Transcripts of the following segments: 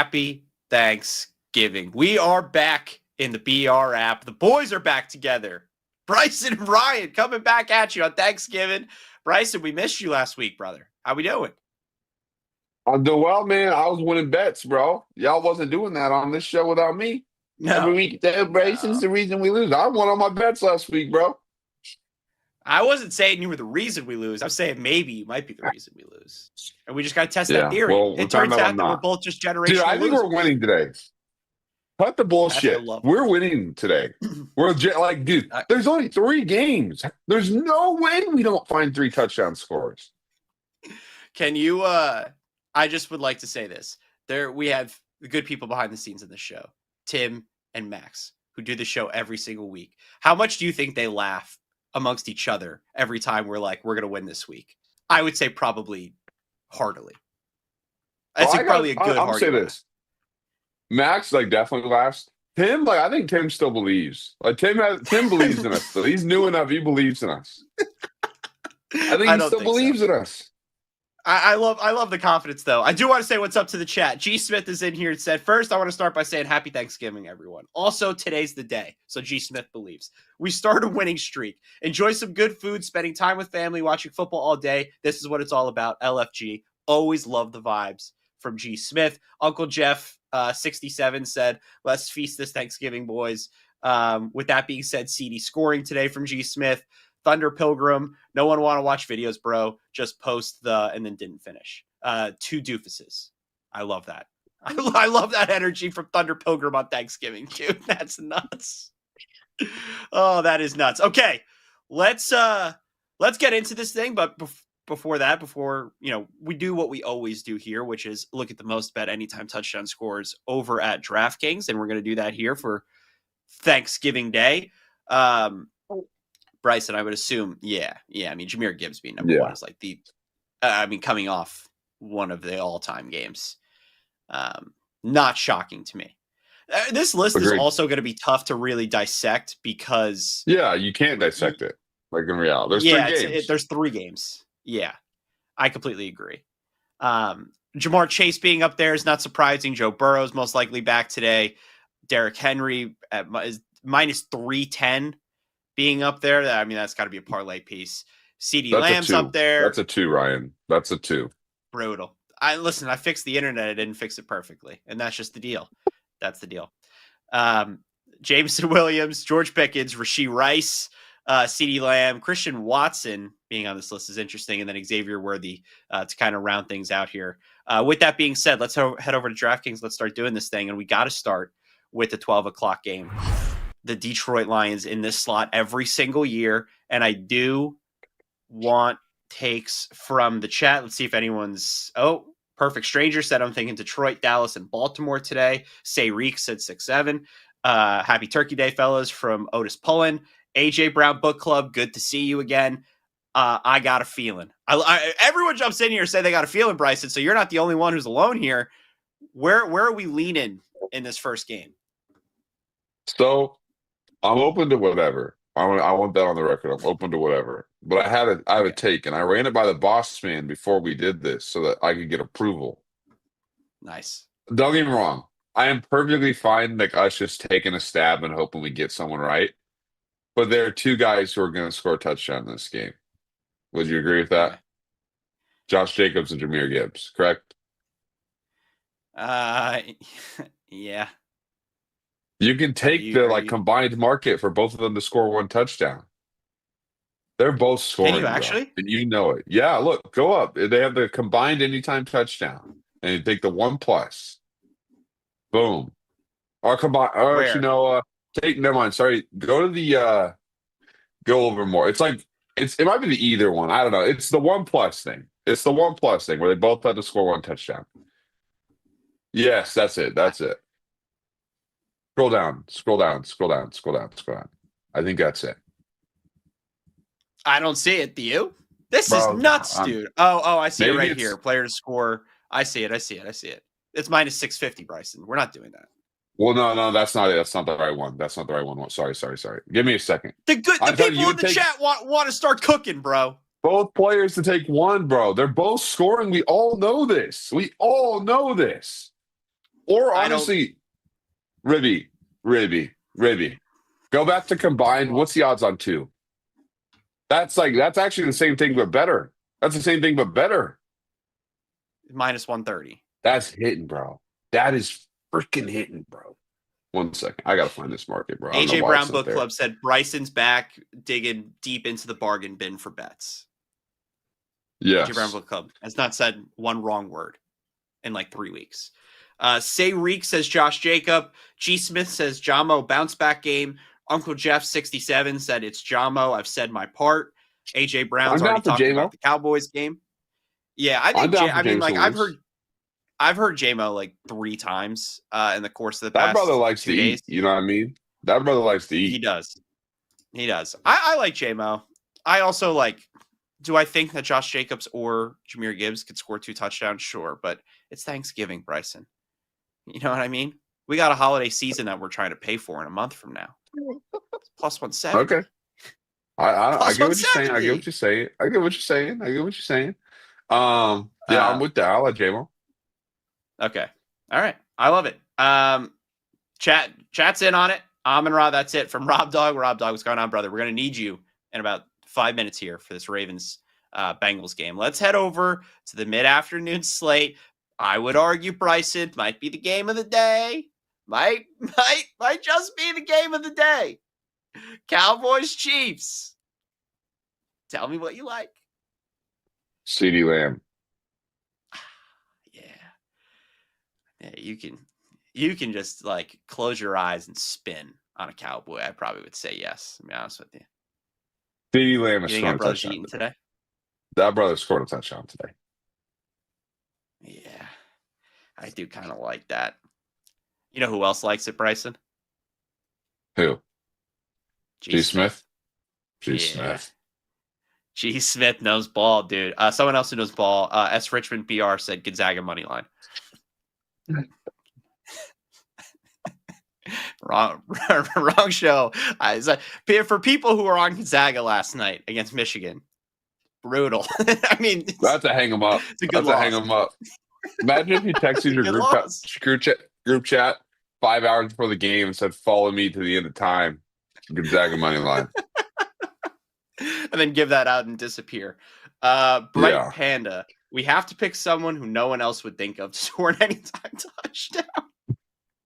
Happy Thanksgiving. We are back in the BR app. The boys are back together. Bryson and Ryan coming back at you on Thanksgiving. Bryson, we missed you last week, brother. How we doing? I'm doing well, man. I was winning bets, bro. Y'all wasn't doing that on this show without me. Every week, celebration's the reason we lose. I won on my bets last week, bro. I wasn't saying you were the reason we lose. I'm saying maybe you might be the reason we lose. And we just got to test that theory. Well, it turns out that we're both just generational Dude, I think losers. we're winning today. Cut the bullshit. We're winning today. We're like, dude, there's only 3 games. There's no way we don't find 3 touchdown scores. Can you I just would like to say this. We have the good people behind the scenes in the show, Tim and Max, who do the show every single week. How much do you think they laugh amongst each other every time we're like, we're going to win this week? I would say probably heartily. I'd say probably a good I'll say this. Max, definitely laughs. Tim, I think Tim still believes. Tim believes in us. So he's new enough. He believes in us. I think he still believes in us. I love the confidence, though. I do want to say what's up to the chat. G. Smith is in here and said, first, I want to start by saying happy Thanksgiving, everyone. Also, today's the day. So G. Smith believes. We start a winning streak. Enjoy some good food, spending time with family, watching football all day. This is what it's all about. LFG. Always love the vibes from G. Smith. Uncle Jeff, 67, said, let's feast this Thanksgiving, boys. With that being said, CD scoring today from G. Smith. Thunder Pilgrim, no one want to watch videos, bro. Just post and then didn't finish. 2 doofuses. I love that. I love that energy from Thunder Pilgrim on Thanksgiving, dude. That's nuts. Oh, that is nuts. Okay, let's get into this thing. But before we do what we always do here, which is look at the most bet anytime touchdown scores over at DraftKings, and we're going to do that here for Thanksgiving Day. Bryson, I would assume, yeah. I mean, Jahmyr Gibbs being number 1 is coming off one of the all-time games. Not shocking to me. This list is also going to be tough to really dissect because... Yeah, you can't dissect it, in reality. There's 3 games. There's 3 games. Yeah, I completely agree. Jamar Chase being up there is not surprising. Joe Burrow's most likely back today. Derrick Henry is minus 310. Being up there, that's got to be a parlay piece. CeeDee Lamb's up there. That's a 2, Ryan. That's a 2. Brutal. I fixed the internet. I didn't fix it perfectly, and that's just the deal. That's the deal. Jameson Williams, George Pickens, Rashee Rice, CeeDee Lamb, Christian Watson being on this list is interesting, and then Xavier Worthy to kind of round things out here. With that being said, let's head over to DraftKings. Let's start doing this thing, and we got to start with the 12 o'clock game. The Detroit Lions in this slot every single year. And I do want takes from the chat. Let's see if anyone's... Oh, Perfect Stranger said, I'm thinking Detroit, Dallas, and Baltimore today. Say Reek said 6-7. Happy Turkey Day, fellas, from Otis Pullen. AJ Brown Book Club, good to see you again. I got a feeling. Everyone jumps in here and say they got a feeling, Bryson, so you're not the only one who's alone here. Where are we leaning in this first game? So... I'm open to whatever. I want that on the record. I'm open to whatever. But I have a take, and I ran it by the boss man before we did this so that I could get approval. Nice. Don't get me wrong. I am perfectly fine us just taking a stab and hoping we get someone right. But there are 2 guys who are going to score a touchdown in this game. Would you agree with that? Okay. Josh Jacobs and Jahmyr Gibbs, correct? Yeah. You can take the combined market for both of them to score 1 touchdown. They're both scoring. Can you actually? And you know it. Yeah, look, go up. They have the combined anytime touchdown. And you take the 1+. Boom. Or combine. Or actually, no. Never mind. Sorry. Go to the. Go over more. It might be the either one. I don't know. It's the 1+ thing. It's the 1+ thing where they both had to score 1 touchdown. Yes, that's it. That's it. Scroll down. I think that's it. I don't see it. Do you? This is nuts, dude. Oh, I see it right here. Player to score. I see it. It's minus 650, Bryson. We're not doing that. Well, no, that's not it. That's not the right one. Sorry. Give me a second. The people in the chat want to start cooking, bro. Both players to take 1, bro. They're both scoring. We all know this. Or I don't. honestly, Ribby. Go back to combined. What's the odds on 2? That's actually the same thing but better. That's the same thing but better. Minus 130. That's hitting, bro. That is freaking hitting, bro. 1 second. I gotta find this market, bro. I don't know AJ why Brown it's not Book there. Club said Bryson's back, digging deep into the bargain bin for bets. Yes. AJ Brown Book Club has not said one wrong word in like 3 weeks. Say Reek says Josh Jacob. G Smith says Jamo bounce back game. Uncle Jeff 67 said it's Jamo. I've said my part. AJ Brown's I'm already down for talking J-Mo. about the Cowboys game. Yeah, I I'm think. down for I mean, James like to I've lose. heard J-Mo like 3 times in the course of the That past brother likes 2 to days. eat. You know what I mean? That brother likes to He eat. does. He does. I like J-Mo. I also like. Do I think that Josh Jacobs or Jahmyr Gibbs could score 2 touchdowns? Sure, but it's Thanksgiving, Bryson. You know what I mean? We got a holiday season that we're trying to pay for in a month from now. It's plus 170. Okay. I Plus get what you're saying. 170. I get what you're saying. Yeah, I'm with that. I like J-Mo. Okay. All right. I love it. Chat's in on it. Amon Ra, that's it from Rob Dog. Rob Dog, what's going on, brother? We're going to need you in about 5 minutes here for this Ravens Bengals game. Let's head over to the mid-afternoon slate. I would argue Bryson might be the game of the day. Might just be the game of the day. Cowboys Chiefs. Tell me what you like. CeeDee Lamb. Yeah, you can just like close your eyes and spin on a Cowboy. I probably would say yes, to be honest with you. CeeDee Lamb is You think scoring that a brother's touchdown eating today? That brother scored a touchdown today. Yeah, I do kind of like that. You know who else likes it, Bryson? Who? G. Smith? G. Yeah. Smith. G. Smith knows ball, dude. Someone else who knows ball, S. Richmond BR said Gonzaga money line. Wrong show. For people who were on Gonzaga last night against Michigan, brutal. I mean, That's to hang him up. It's a good That's loss. to hang him up. Imagine if you texted your group chat 5 hours before the game and said, "Follow me to the end of time." Gonzaga money line. And then give that out and disappear. Bright Panda. We have to pick someone who no one else would think of to score an anytime touchdown.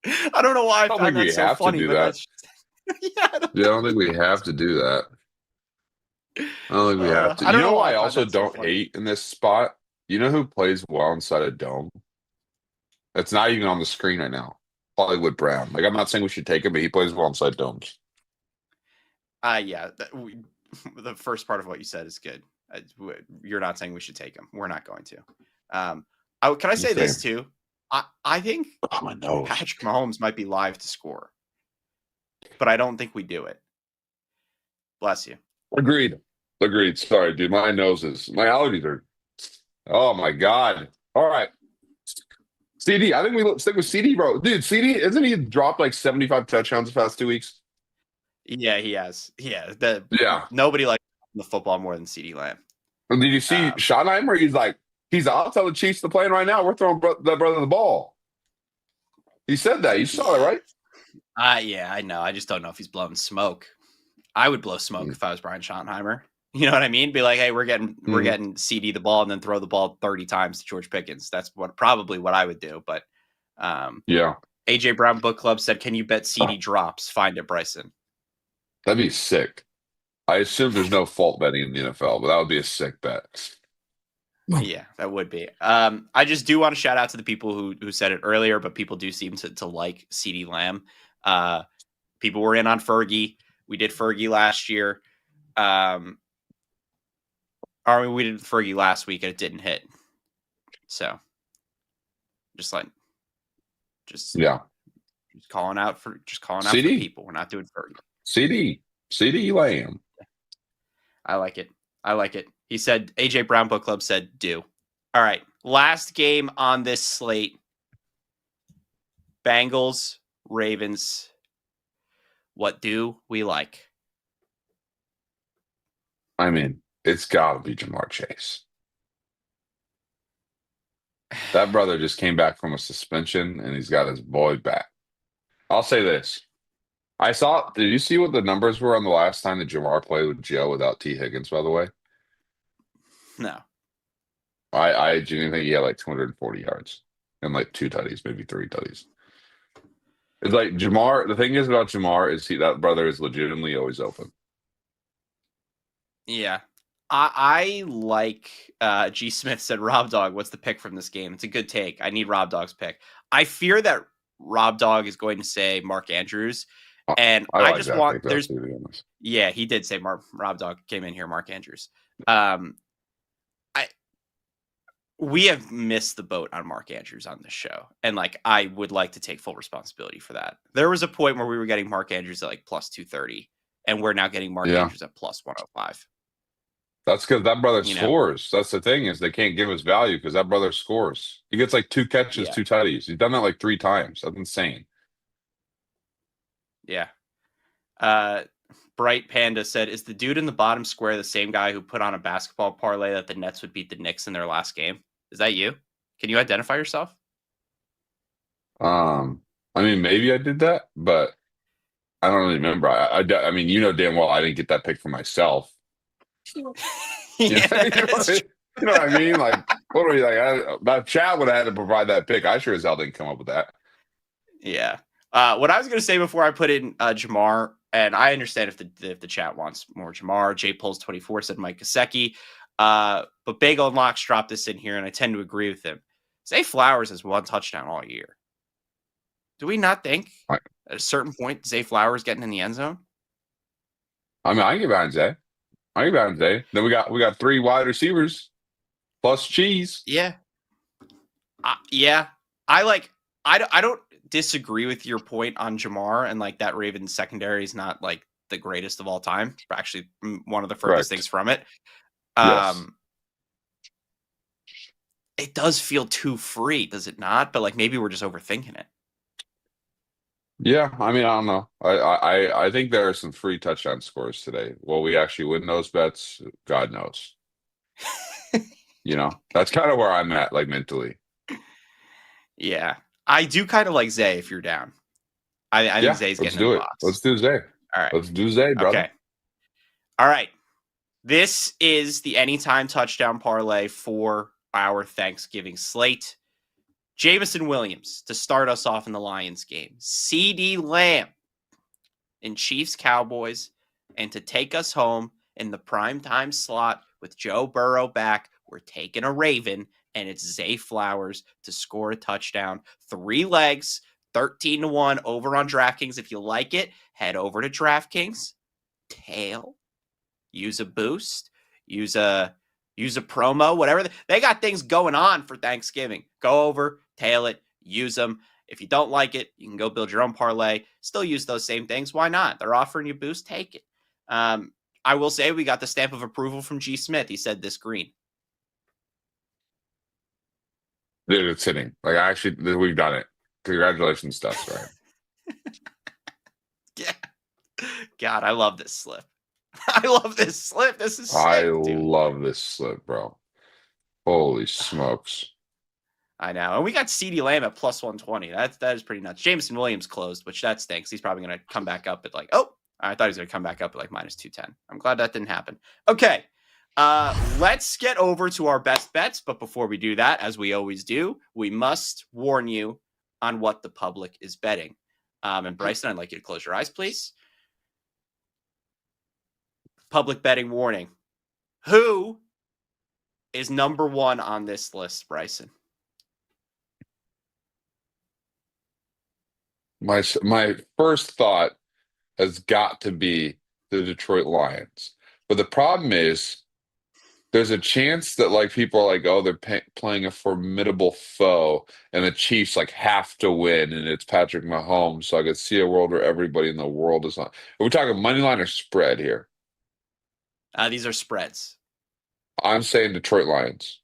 I don't know why I found that so funny, but that's I don't think we have to do that. I don't think we have to. You know why I also don't hate in this spot? You know who plays well inside a dome? That's not even on the screen right now. Hollywood Brown. Like, I'm not saying we should take him, but he plays well inside domes. Yeah. The first part of what you said is good. You're not saying we should take him. We're not going to. Can I say this too? I think Patrick Mahomes might be live to score, but I don't think we do it. Bless you. Agreed. Sorry, dude. My allergies are. Oh my God. All right. CD. I think we stick with CD, bro. Dude, CD, isn't he dropped like 75 touchdowns the past 2 weeks? Yeah, he has. Yeah. Nobody likes the football more than CD Lamb. And did you see Schottenheimer? He's I'll tell the Chiefs to play right now. We're throwing that brother the ball. He said that. You saw it, right? Yeah, I know. I just don't know if he's blowing smoke. I would blow smoke if I was Brian Schottenheimer. You know what I mean? Be like, hey, we're getting CD the ball and then throw the ball 30 times to George Pickens. That's probably what I would do. But yeah. AJ Brown Book Club said, "Can you bet CD drops? Find it, Bryson." That'd be sick. I assume there's no fault betting in the NFL, but that would be a sick bet. Yeah, that would be. I just do want to shout out to the people who said it earlier, but people do seem to like CD Lamb. People were in on Fergie. We did Fergie last year. We did Fergie last week and it didn't hit. So just calling out for people. We're not doing Fergie. CD Lamb. I like it. He said, AJ Brown Book Club said, do. All right. Last game on this slate. Bengals, Ravens. What do we like? I mean, it's got to be Jamar Chase. That brother just came back from a suspension and he's got his boy back. I'll say this. Did you see what the numbers were on the last time that Jamar played with Joe without T. Higgins, by the way? No. I genuinely think he had like 240 yards and like 2 tutties, maybe 3 tutties. It's like Jamar. The thing is about Jamar is that brother is legitimately always open. Yeah. I like G Smith said Rob Dog, what's the pick from this game? It's a good take. I need Rob Dog's pick. I fear that Rob Dog is going to say Mark Andrews. And I I like just that want pick, though, to be honest. Yeah, he did say Rob Dog came in here, Mark Andrews. We have missed the boat on Mark Andrews on this show. And like I would like to take full responsibility for that. There was a point where we were getting Mark Andrews at like plus 230, and we're now getting Mark Andrews at plus 105. That's because that brother scores. That's the thing is they can't give us value because that brother scores. He gets like 2 catches, 2 tutties. He's done that like 3 times. That's insane. Yeah. Bright Panda said, is the dude in the bottom square the same guy who put on a basketball parlay that the Nets would beat the Knicks in their last game? Is that you? Can you identify yourself? I mean, maybe I did that, but I don't really remember. I mean, you know damn well I didn't get that pick for myself. Yeah, you know what I mean? Like, what are we like? That chat would have had to provide that pick. I sure as hell didn't come up with that. Yeah. What I was going to say before I put in Jamar, and I understand if the chat wants more Jamar. J Pulls 24 said Mike Gesicki. But Bagel and Locks dropped this in here, and I tend to agree with him. Zay Flowers has 1 touchdown all year. Do we not think at a certain point Zay Flowers getting in the end zone? I mean, I can get behind Zay. Then we got 3 wide receivers plus Cheese. Yeah. Yeah. I don't disagree with your point on Jamar, and like that Ravens secondary is not like the greatest of all time. Actually, one of the furthest things from it. Yes. It does feel too free, does it not? But like maybe we're just overthinking it. Yeah, I mean, I don't know. I think there are some free touchdown scores today. Will we actually win those bets? God knows. That's kind of where I'm at, like mentally. Yeah, I do kind of like Zay if you're down. I think Zay's getting in the box. Let's do Zay. All right. Let's do Zay, brother. Okay. All right. This is the anytime touchdown parlay for our Thanksgiving slate. Jameson Williams to start us off in the Lions game. CeeDee Lamb in Chiefs Cowboys, and to take us home in the primetime slot with Joe Burrow back, we're taking a Raven, and it's Zay Flowers to score a touchdown. 3 legs, 13-1 over on DraftKings. If you like it, head over to DraftKings. Tail. Use a boost. Use a promo, whatever. They got things going on for Thanksgiving. Go over, tail it, use them. If you don't like it, you can go build your own parlay. Still use those same things. Why not? They're offering you boost. Take it. I will say we got the stamp of approval from G Smith. He said this green. Dude, it's hitting. Like, actually, we've done it. Congratulations, Dust, right? Yeah. God, I love this slip. I love this slip. This is sick, I dude. love this slip, bro. Holy smokes. I know. And we got CeeDee Lamb at plus 120. That is pretty nuts. Jameson Williams closed, which that stinks. He's probably going to come back up at like, I thought he was going to come back up at like minus 210. I'm glad that didn't happen. Okay. Let's get over to our best bets. But before we do that, as we always do, we must warn you on what the public is betting. And Bryson, I'd like you to close your eyes, please. Public betting warning. Who is number 1 on this list, Bryson? My first thought has got to be the Detroit Lions. But the problem is there's a chance that like people are like, oh, they're playing a formidable foe and the Chiefs like have to win and it's Patrick Mahomes. So I could see a world where everybody in the world is on. Are we talking money line or spread here? These are spreads. I'm saying Detroit Lions.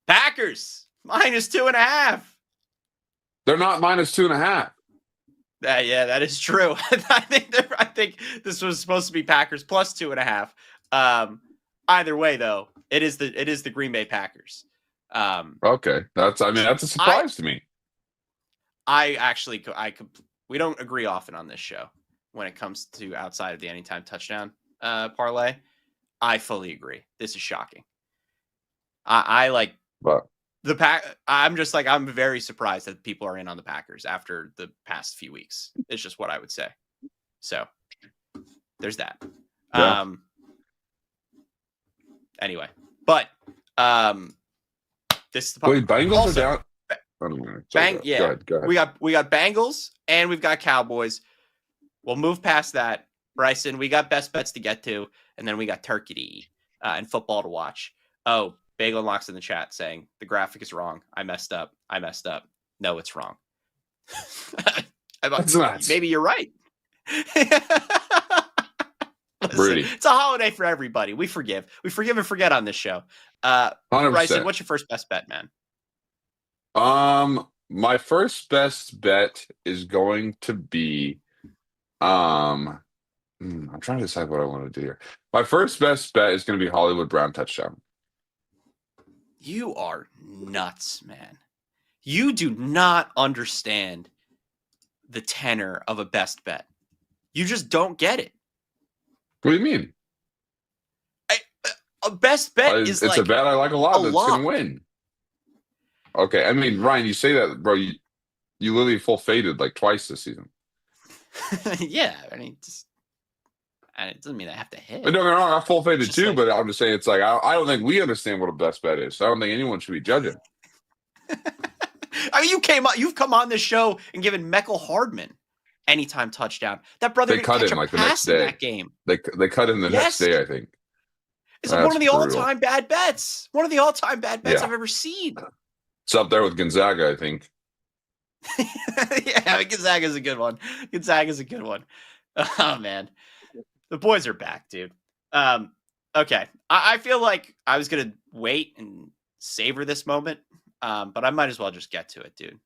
Packers minus 2.5. They're not minus 2.5. Yeah, that is true. I think this was supposed to be Packers plus 2.5. Either way, though, it is the Green Bay Packers. Okay, that's a I surprise to me. I actually we don't agree often on this show when it comes to outside of the anytime touchdown parlay. I fully agree. This is shocking. I like But the pack. I'm just like I'm very surprised that people are in on the Packers after the past few weeks. It's just what I would say. So there's that. yeah, Anyway, but this is the wait, Bengals also, are down. I don't know. Bang, Go yeah. ahead. Go ahead. We got Bengals and we've got Cowboys. We'll move past that. Bryson, we got best bets to get to, and then we got turkey to eat and football to watch. Oh, Bagel Unlocks in the chat saying the graphic is wrong. I messed up. No, it's wrong. That's nuts. Maybe you're right. Listen, Rudy. it's a holiday for everybody. We forgive and forget on this show. 100%. Bryson, what's your first best bet, man? My first best bet is going to be, I'm trying to decide what I want to do here. My first best bet is going to be Hollywood Brown touchdown. You are nuts, man. You do not understand the tenor of a best bet. You just don't get it. What do you mean? A best bet is it's a bet I like a lot that's going to win. Okay, I mean, Ryan, you say that, bro. You literally full faded like twice this season. Yeah, I mean, it doesn't mean I have to hit. Don't get me wrong, I full faded too, but I'm just saying it's like I don't think we understand what a best bet is. So I don't think anyone should be judging. I mean, you've come on this show and given Meckel Hardman anytime touchdown. That brother cut him like the next day. In that game. They cut him the next day, I think. It's like one of the all-time bad bets. One of the all-time bad bets I've ever seen. It's up there with Gonzaga, I think. Yeah, Gonzaga's a good one. Oh, man. The boys are back, dude. Okay. I feel like I was going to wait and savor this moment, but I might as well just get to it, dude.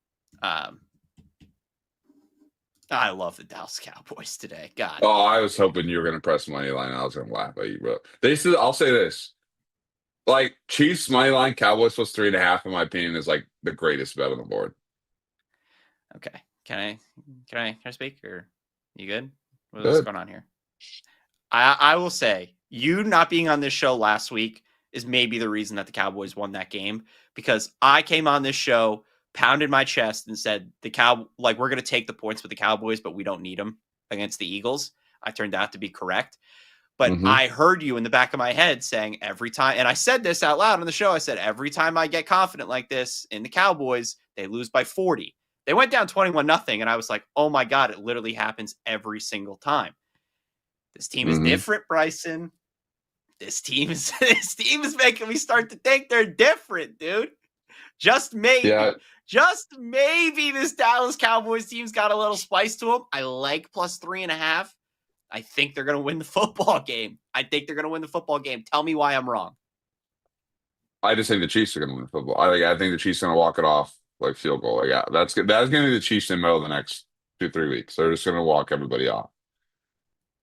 I love the Dallas Cowboys today. God. Oh, I was hoping you were going to press money line. I was going to laugh at you, bro. I'll say this. Like, Chiefs money line, Cowboys plus 3.5, in my opinion, is like the greatest bet on the board. Okay. Can I speak, or you good? What's going on here? I will say, you not being on this show last week is maybe the reason that the Cowboys won that game, because I came on this show, pounded my chest, and said we're going to take the points with the Cowboys, but we don't need them against the Eagles. I turned out to be correct. But I heard you in the back of my head saying every time, and I said this out loud on the show, I said, every time I get confident like this in the Cowboys, they lose by 40. They went down 21-0, and I was like, oh my God, it literally happens every single time. This team is different, Bryson. This team is making me start to think they're different, dude. Just maybe. Yeah. Just maybe this Dallas Cowboys team's got a little spice to them. I like plus 3.5. I think they're going to win the football game. Tell me why I'm wrong. I just think the Chiefs are going to win the football. I think the Chiefs are going to walk it off like field goal. Like, yeah, that's going to be the Chiefs in the middle of the next 2-3 weeks. They're just going to walk everybody off.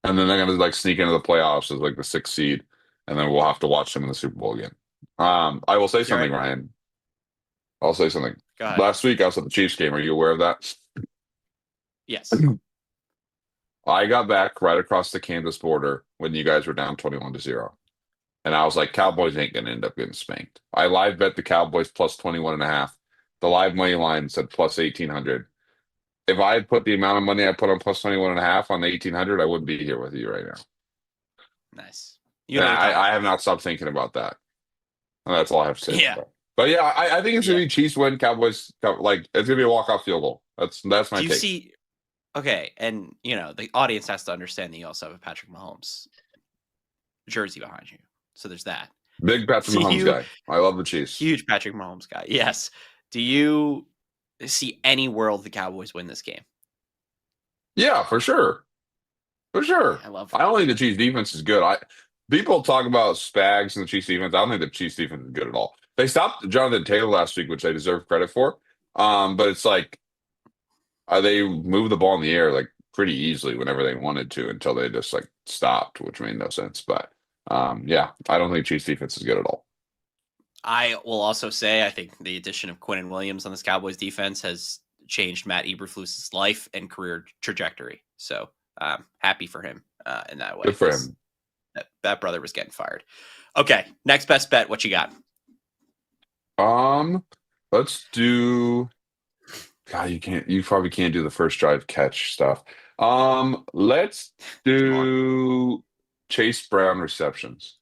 And then they're going to like sneak into the playoffs as like the 6th seed. And then we'll have to watch them in the Super Bowl again. I will say something, Ryan. I'll say something. Last week I was at the Chiefs game. Are you aware of that? Yes. I got back right across the Kansas border when you guys were down 21-0. And I was like, Cowboys ain't going to end up getting spanked. I live bet the Cowboys plus 21.5. The live money line said plus 1,800. If I had put the amount of money I put on plus 21.5 on the 1,800, I wouldn't be here with you right now. Nice. I have not stopped thinking about that. And that's all I have to say. Yeah. But yeah, I think it's going to be Chiefs win, Cowboys. Like, it's going to be a walk-off field goal. That's my take. Okay, and the audience has to understand that you also have a Patrick Mahomes jersey behind you. So there's that. Big Patrick Mahomes guy. I love the Chiefs. Huge Patrick Mahomes guy. Yes. Do you see any world the Cowboys win this game? Yeah, for sure. For sure. I don't think the Chiefs defense is good. People talk about Spags and the Chiefs defense. I don't think the Chiefs defense is good at all. They stopped Jonathan Taylor last week, which they deserve credit for. But it's like they moved the ball in the air like pretty easily whenever they wanted to until they just like stopped, which made no sense. But yeah, I don't think Chiefs defense is good at all. I will also say I think the addition of Quinnen Williams on this Cowboys defense has changed Matt Eberflus's life and career trajectory. So happy for him in that way. Good for him. That brother was getting fired. Okay, next best bet. What you got? Let's do. God, you probably can't do the first drive catch stuff. Let's do Chase Brown receptions.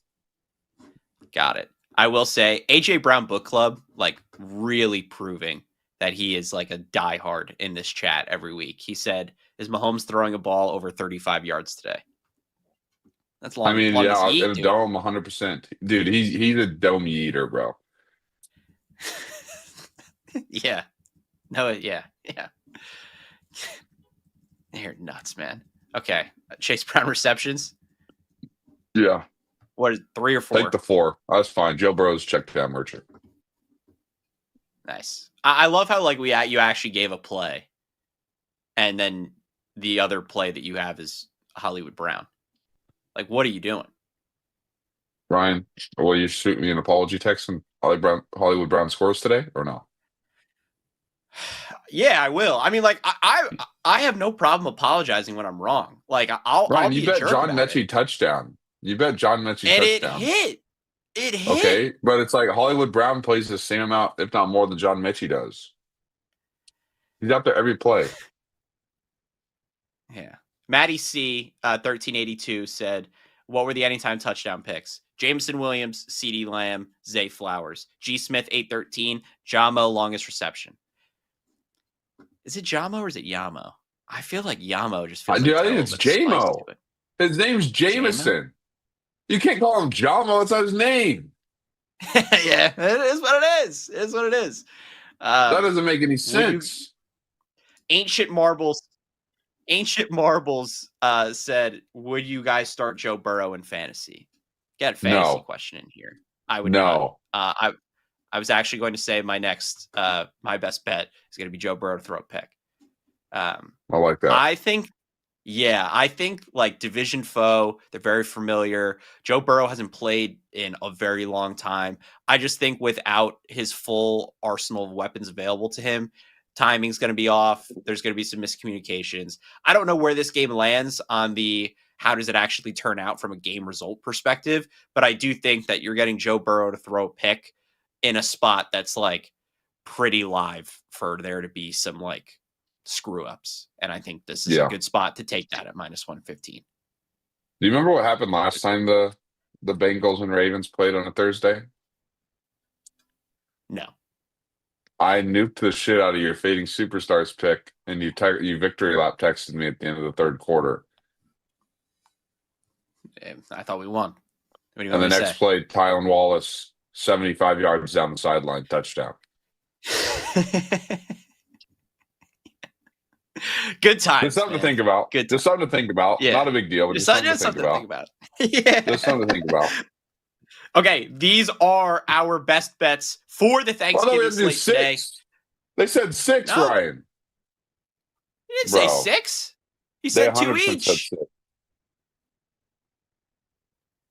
Got it. I will say AJ Brown Book Club, like really proving that he is like a diehard in this chat every week. He said, "Is Mahomes throwing a ball over 35 yards today?" That's long. I mean, long yeah, as in a dome, 100%. Dude, he's a dome eater, bro. Yeah. No, yeah. You're nuts, man. Okay. Chase Brown receptions. Yeah. What is 3 or 4? Take the 4. That's fine. Joe Burrow's check down merchant. Nice. I love how like you actually gave a play, and then the other play that you have is Hollywood Brown. Like, what are you doing? Ryan, will you shoot me an apology text when Hollywood Brown scores today or no? Yeah, I will. I mean, like I have no problem apologizing when I'm wrong. Like I'll Ryan, be you a bet jerk John about Mechie it. touchdown. You bet John Mechie And touchdown. It hit. Okay, but it's like Hollywood Brown plays the same amount, if not more, than John Mechie does. He's out there every play. Yeah. Maddie C 1382 said, "What were the anytime touchdown picks? Jameson Williams, CeeDee Lamb, Zay Flowers, G Smith 813, Jamo longest reception." Is it Jamo or is it Yamo? I feel like Yamo just feels Dude, like I think it's Jamo. His name's Jameson. You can't call him Jamo. It's not his name. Yeah, it is what it is. It is what it is. That doesn't make any sense. Ancient Marbles said, "Would you guys start Joe Burrow in fantasy?" Get a fantasy question in here. I would no. Not. I was actually going to say my next my best bet is going to be Joe Burrow to throw a pick. I like that. I think like division foe, they're very familiar. Joe Burrow hasn't played in a very long time. I just think without his full arsenal of weapons available to him, timing's going to be off. There's going to be some miscommunications. I don't know where this game lands on the how does it actually turn out from a game result perspective, but I do think that you're getting Joe Burrow to throw a pick in a spot that's like pretty live for there to be some like screw ups. And I think this is a good spot to take that at -115. Do you remember what happened last time the Bengals and Ravens played on a Thursday? No. I nuked the shit out of your fading superstars pick, and you victory lap texted me at the end of the third quarter. I thought we won. And the next play, Tylan Wallace, 75 yards down the sideline, touchdown. Good times. There's something to think about. There's something to think about. Yeah. Not a big deal, but just something to think about. Yeah. There's something to think about. Okay, these are our best bets for the Thanksgiving slate today. They said 6, no. Ryan. He didn't say 6. He said 2 each.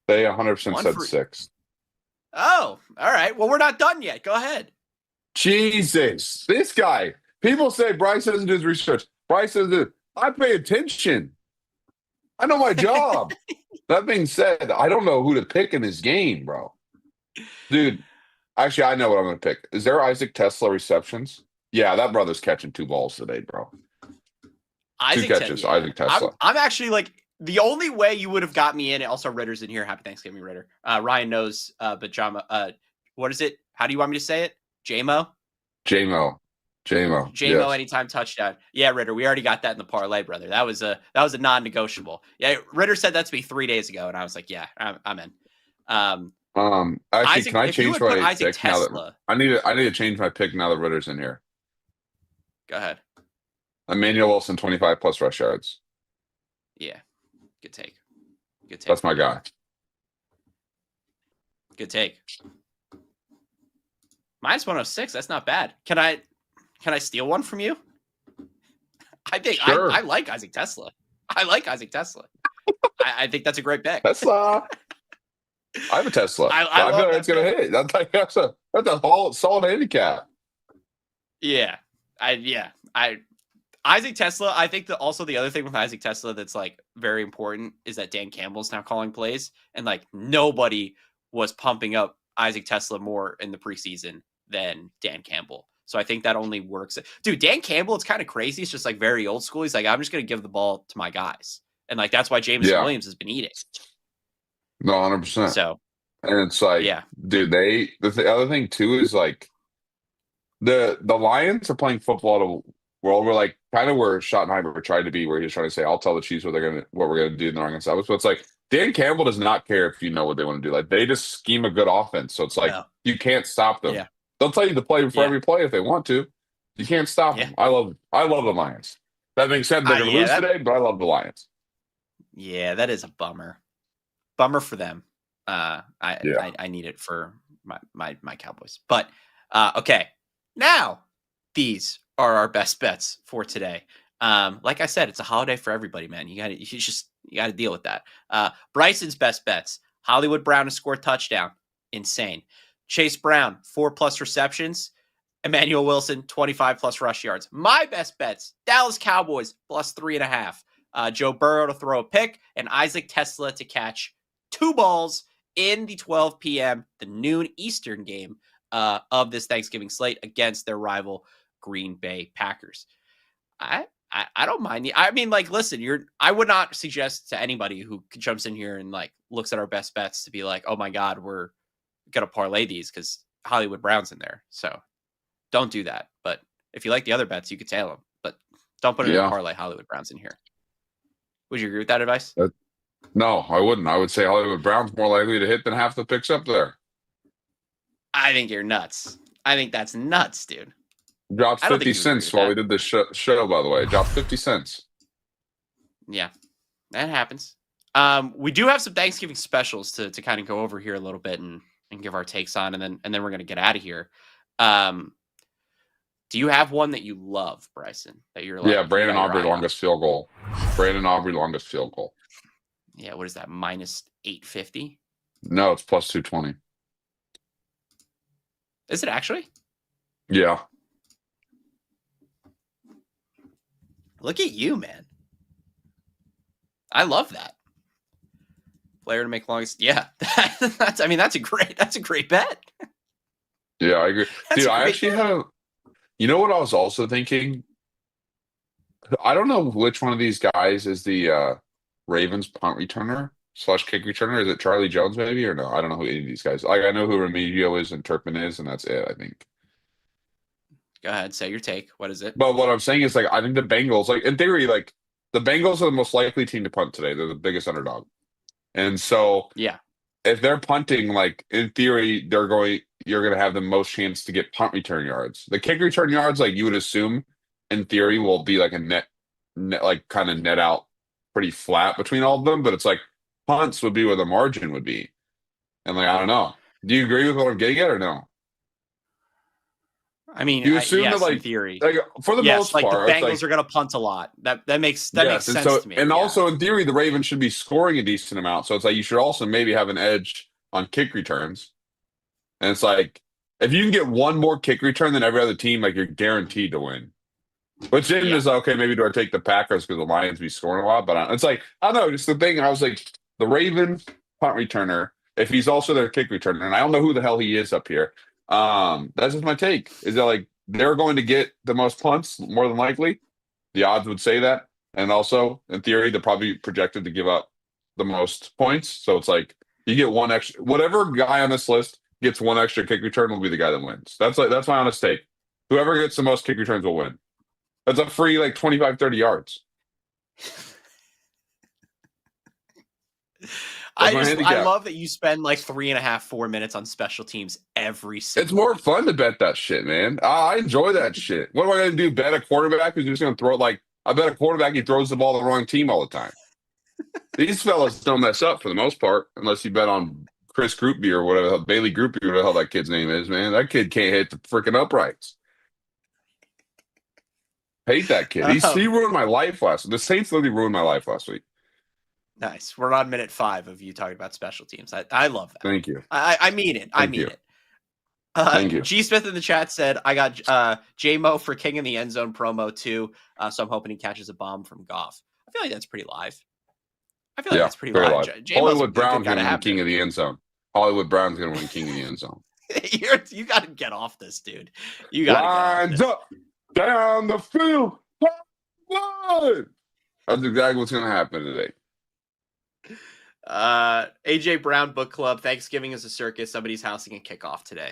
They 100% said 6. Oh, all right. Well, we're not done yet. Go ahead. Jesus. This guy. People say Bryce doesn't do his research. Bryce doesn't do it. I pay attention. I know my job. That being said, I don't know who to pick in this game, bro. Dude, actually, I know what I'm going to pick. Is there Isaac Tesla receptions? Yeah, that brother's catching 2 balls today, bro. Isaac 2 catches, Isaac Tesla. I'm actually like, the only way you would have got me in, also Ritter's in here. Happy Thanksgiving, Ritter. Ryan knows, but Jamo, what is it? How do you want me to say it? Jamo? Jamo, yes. Anytime touchdown. Yeah, Ritter, we already got that in the parlay, brother. That was a non-negotiable. Yeah, Ritter said that to me 3 days ago, and I was like, yeah, I'm in. Actually, Isaac, can I change my pick Tesla, now that I need to change my pick now that Ritter's in here? Go ahead. Emmanuel Wilson, 25 plus rush yards. Yeah, good take. That's my guy. Good take. -106. That's not bad. Can I steal one from you? I think sure. I like Isaac Tesla. I think that's a great pick. Tesla. I have a Tesla. I I feel love like that it's gonna bet. hit. That's a solid handicap. Yeah, I Isaac Tesla. I think that also the other thing with Isaac Tesla that's like very important is that Dan Campbell's now calling plays, and like nobody was pumping up Isaac Tesla more in the preseason than Dan Campbell. So I think that only works. Dude, Dan Campbell, it's kind of crazy. It's just like very old school. He's like, I'm just gonna give the ball to my guys, and like that's why Jameson Yeah, Williams has been eating. no, 100%. So And it's like, yeah, dude, the other thing too is like the Lions are playing football at a world where like kind of where Schottenheimer tried to be, where he's trying to say, "I'll tell the Chiefs what we're gonna do, and they're not gonna stop us." But it's like Dan Campbell does not care if you know what they want to do. Like they just scheme a good offense, so it's like no, you can't stop them. yeah, They'll tell you to play for yeah, every play if they want to. You can't stop yeah, them. I love the Lions. That being said, they're gonna yeah. lose today, but I love the Lions. Yeah, that is a bummer. Bummer for them. Yeah, I need it for my Cowboys. But okay, now these are our best bets for today. Like I said, it's a holiday for everybody, man. You got to deal with that. Bryson's best bets: Hollywood Brown to score touchdown, insane. Chase Brown 4+ receptions. Emmanuel Wilson 25+ rush yards. My best bets: Dallas Cowboys +3.5. Joe Burrow to throw a pick, and Isaac Tesla to catch 2 balls in the 12 p.m., the noon Eastern game of this Thanksgiving slate against their rival Green Bay Packers. I don't mind. I mean, like, listen, I would not suggest to anybody who jumps in here and like looks at our best bets to be like, oh my God, we're gonna parlay these because Hollywood Brown's in there. So don't do that. But if you like the other bets, you could tail them. But don't put it in a yeah. parlay Hollywood Brown's in here. Would you agree with that advice? No, I wouldn't. I would say Hollywood Brown's more likely to hit than half the picks up there. I think you're nuts. I think that's nuts, dude. Dropped I don't 50 think you agree cents with while we that. did this show, by the way. Dropped 50 cents. Yeah, that happens. We do have some Thanksgiving specials to kind of go over here a little bit and give our takes on, and then we're gonna get out of here. Do you have one that you love, Bryson? That you're like, Yeah, you Brandon got your Aubrey eye on? longest field goal. Brandon Aubrey longest field goal. Yeah, what is that? -850? No, it's plus 220. Is it actually? Yeah. Look at you, man. I love that. Player to make longest. Yeah, that's a great bet. Yeah, I agree. That's Dude, a I great actually bet. have, you know what I was also thinking? I don't know which one of these guys is the Ravens punt returner slash kick returner. Is it Charlie Jones maybe or no? I don't know who any of these guys. Like I know who Remigio is and Turpin is, and that's it, I think. Go ahead, say your take. What is it? But what I'm saying is like I think the Bengals, like in theory, like the Bengals are the most likely team to punt today. They're the biggest underdog. And so Yeah, if they're punting, like in theory, you're going to have the most chance to get punt return yards. The kick return yards, like you would assume, in theory, will be like a net like kind of net out pretty flat between all of them. But it's like punts would be where the margin would be. And like I don't know. Do you agree with what I'm getting at or no? I mean, You assume that yes, in theory. like for the Yes, most like the part, it's Bengals like are going to punt a lot. That makes yes, and sense so to me. and Yeah, also in theory, the Ravens should be scoring a decent amount. So it's like you should also maybe have an edge on kick returns. And it's like if you can get one more kick return than every other team, like you're guaranteed to win. Which then yeah, is okay. Maybe do I take the Packers because the Lions be scoring a lot? But it's like I don't know. Just the thing. I was like the Ravens punt returner. If he's also their kick returner, and I don't know who the hell he is up here. That's just my take. Is that like they're going to get the most punts more than likely? The odds would say that, and also in theory, they're probably projected to give up the most points. So it's like you get one extra. Whatever guy on this list gets one extra kick return will be the guy that wins. That's my honest take. Whoever gets the most kick returns will win. That's a free like 25, 30 yards. That's my I handicap. love that you spend like 3.5, 4 minutes on special teams every It's single more week. fun to bet that shit, man. I enjoy that shit. What am I going to do? Bet a quarterback who's just going to throw it like I bet a quarterback he throws the ball to the wrong team all the time. These fellas don't mess up for the most part, unless you bet on Chris Groupie or whatever, Bailey Groupie, whatever the hell that kid's name is, man. That kid can't hit the freaking uprights. Hate that kid. He Um, ruined my life last week. The Saints literally ruined my life last week. Nice. We're on minute 5 of you talking about special teams. I love that. Thank you. I mean it. I mean it. Thank you. G Smith in the chat said, I got J-Mo for King in the End Zone promo too. So I'm hoping he catches a bomb from Goff. I feel like that's pretty live. That's pretty live. Hollywood Brown's going to win King of the End Zone. Hollywood Brown's going to win King of the End Zone. You got to get off this, dude. You got to lines up down the field. That's exactly what's going to happen today. AJ Brown Book Club. Thanksgiving is a circus. Somebody's housing a kickoff today.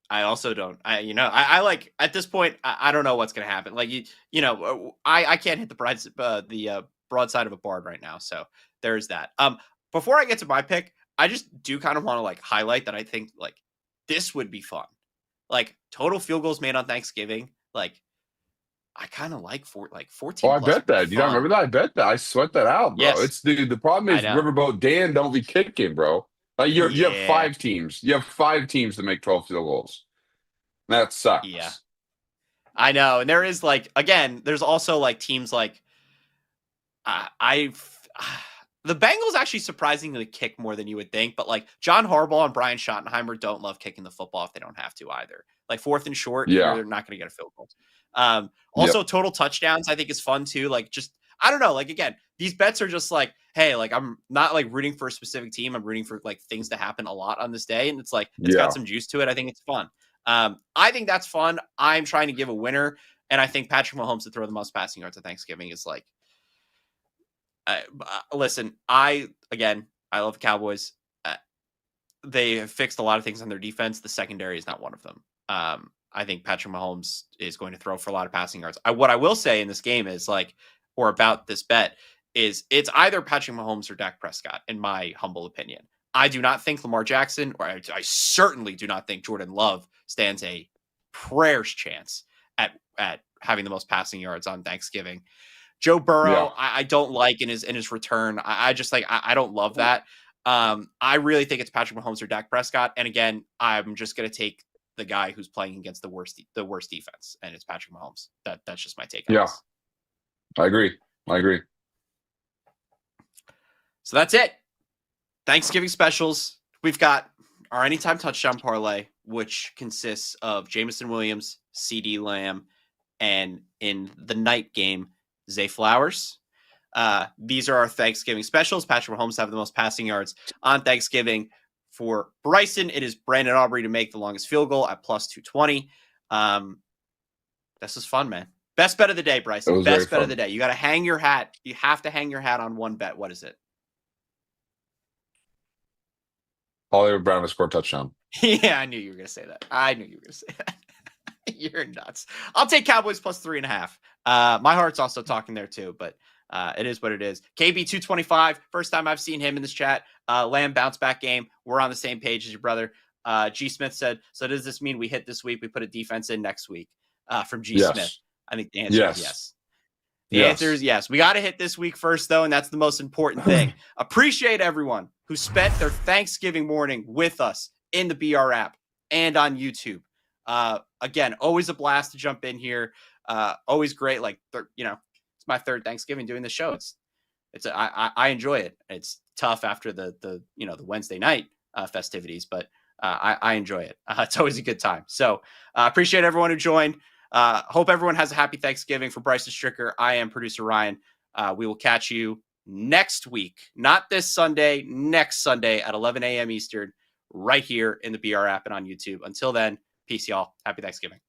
I also don't. I like at this point. I don't know what's going to happen. Like I can't hit the broadside of a barn right now. So there's that. Before I get to my pick, I just do kind of want to like highlight that I think like this would be fun. Like total field goals made on Thanksgiving. Like I kind of like 14. Oh, I bet that. You don't remember that? I bet that. I sweat that out, bro. Yes. It's the problem is Riverboat Dan don't be kicking, bro. Like you have 5 teams. You have 5 teams to make 12 field goals. That sucks. Yeah. I know. And there is like, again, there's also like teams like the Bengals actually surprisingly kick more than you would think, but like John Harbaugh and Brian Schottenheimer don't love kicking the football if they don't have to either. Like 4th and short, they're not going to get a field goal. Also total touchdowns, I think is fun too. Like just, I don't know. Like again, these bets are just like, hey, like I'm not like rooting for a specific team. I'm rooting for like things to happen a lot on this day. And it's like, it's got some juice to it. I think it's fun. I think that's fun. I'm trying to give a winner. And I think Patrick Mahomes to throw the most passing yards at Thanksgiving is like, listen, I love the Cowboys. They have fixed a lot of things on their defense. The secondary is not one of them. I think Patrick Mahomes is going to throw for a lot of passing yards. What I will say in this game is like, or about this bet is it's either Patrick Mahomes or Dak Prescott, in my humble opinion. I do not think Lamar Jackson, or I certainly do not think Jordan Love stands a prayer's chance at having the most passing yards on Thanksgiving. Joe Burrow, I don't like in his return. I just like I don't love that. I really think it's Patrick Mahomes or Dak Prescott. And again, I'm just going to take the guy who's playing against the worst defense, and it's Patrick Mahomes. That's just my take on this. I agree. So that's it. Thanksgiving specials. We've got our anytime touchdown parlay, which consists of Jameson Williams, CeeDee Lamb, and in the night game, Zay Flowers. These are our Thanksgiving specials. Patrick Mahomes have the most passing yards on Thanksgiving. For Bryson, it is Brandon Aubrey to make the longest field goal at plus 220. This is fun, man. Best bet of the day, Bryson. Best bet of the day. You got to hang your hat. You have to hang your hat on one bet. What is it? Hollywood Brown to score a touchdown. Yeah, I knew you were going to say that. You're nuts. I'll take Cowboys plus 3.5. My heart's also talking there too, but it is what it is. KB 225. First time I've seen him in this chat. Lamb bounce back game. We're on the same page as your brother. G Smith said, so does this mean we hit this week? We put a defense in next week from G Smith. I think the answer is yes. The answer is yes. We got to hit this week first, though, and that's the most important thing. Appreciate everyone who spent their Thanksgiving morning with us in the BR app and on YouTube. Again, always a blast to jump in here. Always great. Like, it's my 3rd Thanksgiving doing the show. I enjoy it. It's tough after the Wednesday night festivities, but I enjoy it. It's always a good time. So appreciate everyone who joined. Hope everyone has a happy Thanksgiving. For Bryson Stricker, I am producer Ryan. We will catch you next week, not this Sunday, next Sunday at 11 a.m. Eastern, right here in the BR app and on YouTube. Until then, peace, y'all. Happy Thanksgiving.